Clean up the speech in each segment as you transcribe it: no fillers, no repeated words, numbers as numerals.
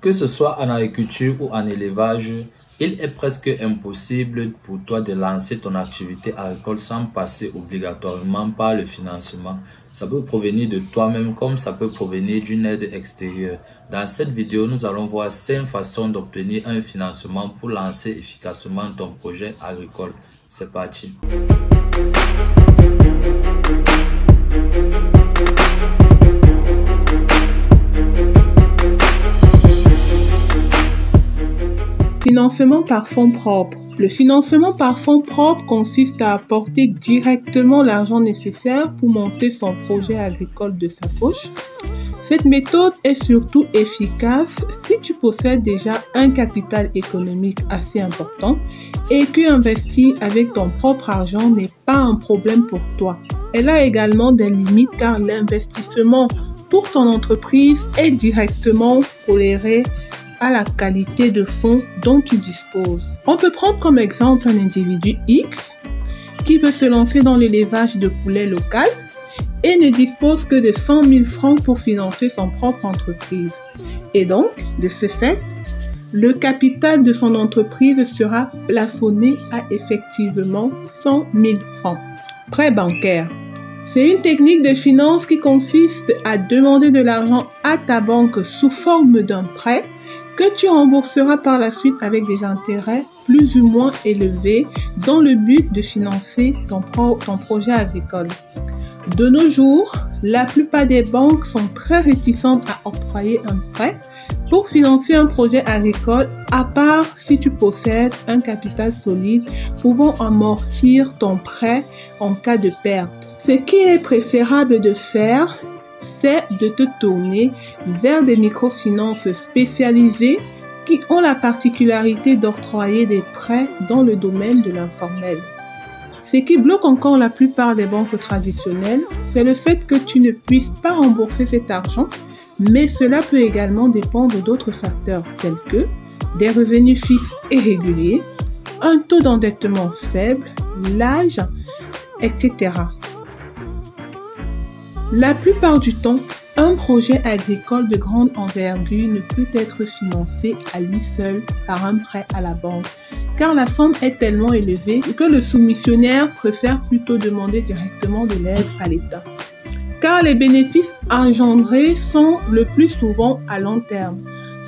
Que ce soit en agriculture ou en élevage, il est presque impossible pour toi de lancer ton activité agricole sans passer obligatoirement par le financement. Ça peut provenir de toi-même comme ça peut provenir d'une aide extérieure. Dans cette vidéo, nous allons voir 5 façons d'obtenir un financement pour lancer efficacement ton projet agricole. C'est parti. Financement par fonds propres. Le financement par fonds propres consiste à apporter directement l'argent nécessaire pour monter son projet agricole de sa poche. Cette méthode est surtout efficace si tu possèdes déjà un capital économique assez important et que investir avec ton propre argent n'est pas un problème pour toi. Elle a également des limites car l'investissement pour ton entreprise est directement corrélé à la qualité de fonds dont tu disposes. On peut prendre comme exemple un individu X qui veut se lancer dans l'élevage de poulets local et ne dispose que de 100 000 francs pour financer son propre entreprise. Et donc, de ce fait, le capital de son entreprise sera plafonné à effectivement 100 000 francs. Prêt bancaire. C'est une technique de finance qui consiste à demander de l'argent à ta banque sous forme d'un prêt que tu rembourseras par la suite avec des intérêts plus ou moins élevés dans le but de financer ton projet agricole. De nos jours, la plupart des banques sont très réticentes à octroyer un prêt pour financer un projet agricole, à part si tu possèdes un capital solide pouvant amortir ton prêt en cas de perte. Ce qu'il est préférable de faire, c'est de te tourner vers des microfinances spécialisées qui ont la particularité d'octroyer des prêts dans le domaine de l'informel. Ce qui bloque encore la plupart des banques traditionnelles, c'est le fait que tu ne puisses pas rembourser cet argent, mais cela peut également dépendre d'autres facteurs tels que des revenus fixes et réguliers, un taux d'endettement faible, l'âge, etc. La plupart du temps, un projet agricole de grande envergure ne peut être financé à lui seul par un prêt à la banque, car la somme est tellement élevée que le soumissionnaire préfère plutôt demander directement de l'aide à l'État. Car les bénéfices engendrés sont le plus souvent à long terme.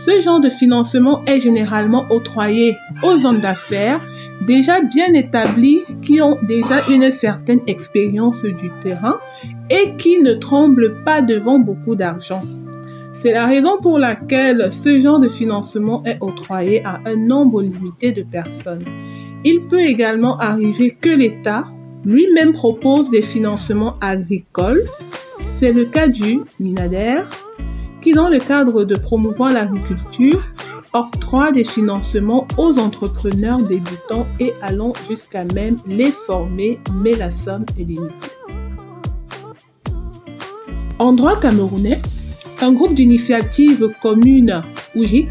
Ce genre de financement est généralement octroyé aux hommes d'affaires déjà bien établis qui ont déjà une certaine expérience du terrain et qui ne tremblent pas devant beaucoup d'argent. C'est la raison pour laquelle ce genre de financement est octroyé à un nombre limité de personnes. Il peut également arriver que l'État lui-même propose des financements agricoles. C'est le cas du Minader, qui dans le cadre de promouvoir l'agriculture, octroie des financements aux entrepreneurs débutants et allant jusqu'à même les former, mais la somme est limitée. En droit camerounais, un groupe d'initiative commune, OUJIC,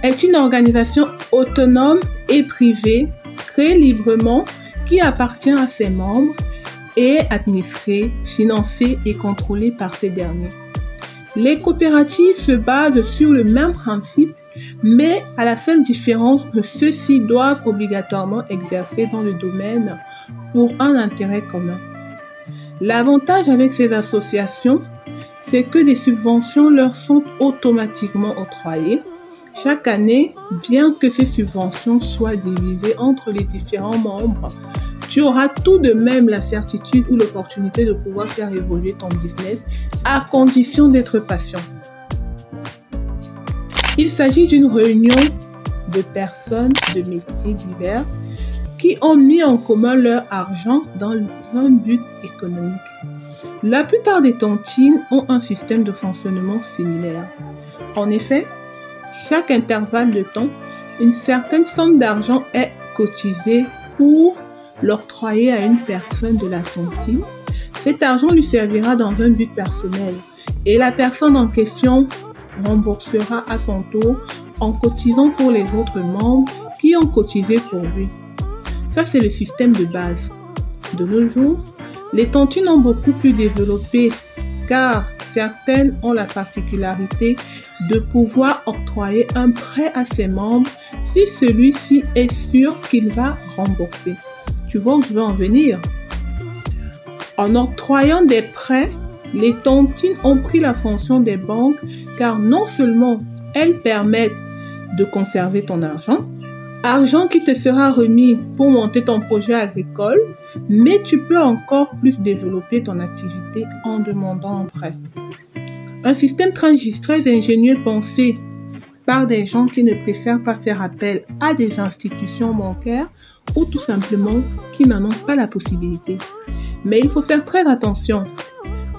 est une organisation autonome et privée, créée librement, qui appartient à ses membres et est administrée, financée et contrôlée par ces derniers. Les coopératives se basent sur le même principe, mais à la seule différence que ceux-ci doivent obligatoirement exercer dans le domaine pour un intérêt commun. L'avantage avec ces associations, c'est que des subventions leur sont automatiquement octroyées chaque année, bien que ces subventions soient divisées entre les différents membres. Tu auras tout de même la certitude ou l'opportunité de pouvoir faire évoluer ton business à condition d'être patient. Il s'agit d'une réunion de personnes de métiers divers qui ont mis en commun leur argent dans un but économique. La plupart des tontines ont un système de fonctionnement similaire. En effet, chaque intervalle de temps, une certaine somme d'argent est cotisée pour l'octroyer à une personne de la tontine. Cet argent lui servira dans un but personnel et la personne en question remboursera à son tour en cotisant pour les autres membres qui ont cotisé pour lui. Ça, c'est le système de base. De nos jours, les tontines ont beaucoup plus développé car certaines ont la particularité de pouvoir octroyer un prêt à ses membres si celui-ci est sûr qu'il va rembourser. Tu vois où je veux en venir? En octroyant des prêts, les tontines ont pris la fonction des banques car non seulement elles permettent de conserver ton argent qui te sera remis pour monter ton projet agricole, mais tu peux encore plus développer ton activité en demandant un prêt. Un système très ingénieux pensé par des gens qui ne préfèrent pas faire appel à des institutions bancaires ou tout simplement qui n'en ont pas la possibilité. Mais il faut faire très attention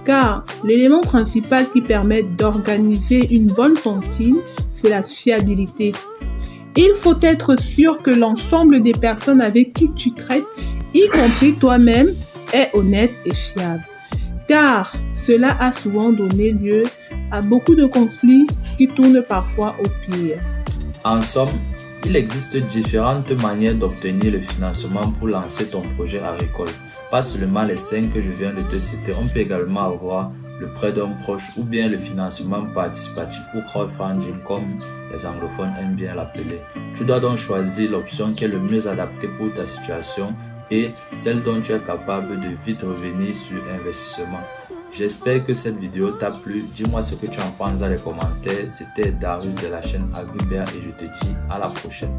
car l'élément principal qui permet d'organiser une bonne tontine, c'est la fiabilité. Il faut être sûr que l'ensemble des personnes avec qui tu traites, y compris toi-même, est honnête et fiable. Car cela a souvent donné lieu à beaucoup de conflits qui tournent parfois au pire. En somme, il existe différentes manières d'obtenir le financement pour lancer ton projet agricole. Pas seulement les 5 que je viens de te citer, on peut également avoir le prêt d'un proche ou bien le financement participatif ou crowdfunding comme les anglophones aiment bien l'appeler. Tu dois donc choisir l'option qui est le mieux adaptée pour ta situation et celle dont tu es capable de vite revenir sur investissement. J'espère que cette vidéo t'a plu. Dis-moi ce que tu en penses dans les commentaires. C'était Darius de la chaîne Agribert et je te dis à la prochaine.